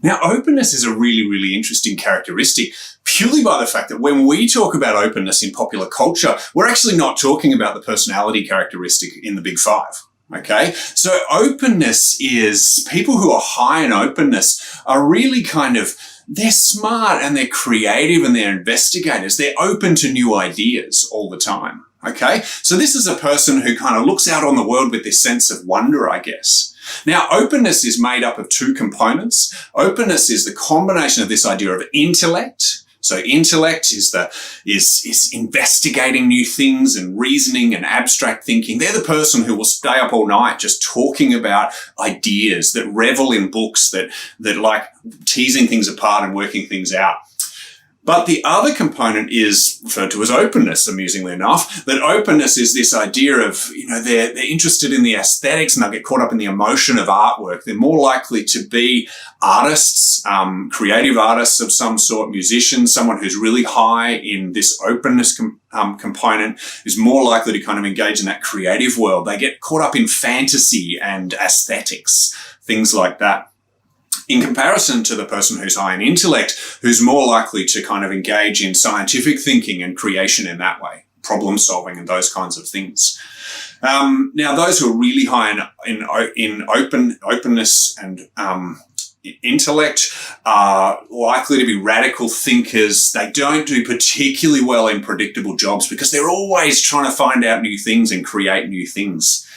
Now, openness is a really, really interesting characteristic purely by the fact that when we talk about openness in popular culture, we're actually not talking about the personality characteristic in the big five. Okay, so openness is people who are high in openness are really they're smart and they're creative and they're investigators. They're open to new ideas all the time. Okay, so this is a person who kind of looks out on the world with this sense of wonder, I guess. Now, openness is made up of two components. Openness is the combination of this idea of intellect. So intellect is investigating new things and reasoning and abstract thinking. They're the person who will stay up all night just talking about ideas, that revel in books, that like teasing things apart and working things out. But the other component is referred to as openness, amusingly enough. That openness is this idea of, they're interested in the aesthetics and they'll get caught up in the emotion of artwork. They're more likely to be artists, creative artists of some sort, musicians, someone who's really high in this openness component is more likely to kind of engage in that creative world. They get caught up in fantasy and aesthetics, things like that. In comparison to the person who's high in intellect, who's more likely to kind of engage in scientific thinking and creation in that way, problem solving and those kinds of things. Now, those who are really high in openness and intellect are likely to be radical thinkers. They don't do particularly well in predictable jobs because they're always trying to find out new things and create new things.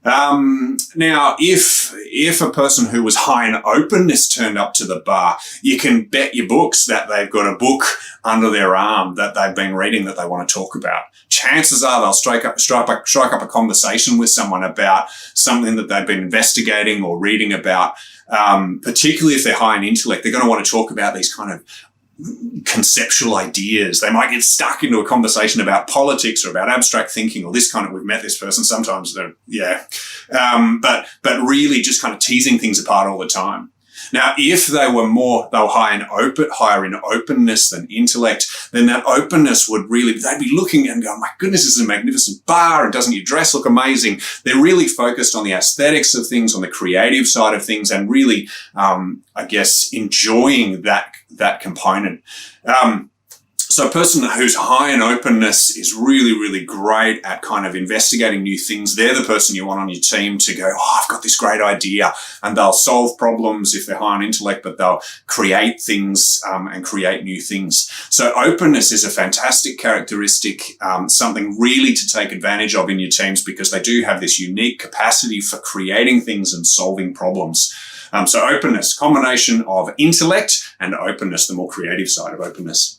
Now, if a person who was high in openness turned up to the bar, you can bet your books that they've got a book under their arm that they've been reading that they want to talk about. Chances are they'll strike up a conversation with someone about something that they've been investigating or reading about. Particularly if they're high in intellect, they're going to want to talk about these kind of conceptual ideas. They might get stuck into a conversation about politics or about abstract thinking or this kind of, we've met this person sometimes, but really just kind of teasing things apart all the time. Now, if they were higher in openness than intellect, then that openness would really, they'd be looking and going, my goodness, this is a magnificent bar and doesn't your dress look amazing? They're really focused on the aesthetics of things, on the creative side of things, and really, enjoying that component. So a person who's high in openness is really, really great at kind of investigating new things. They're the person you want on your team to go, I've got this great idea. And they'll solve problems if they're high on intellect, but they'll create things and create new things. So openness is a fantastic characteristic, something really to take advantage of in your teams because they do have this unique capacity for creating things and solving problems. So openness, combination of intellect and openness, the more creative side of openness.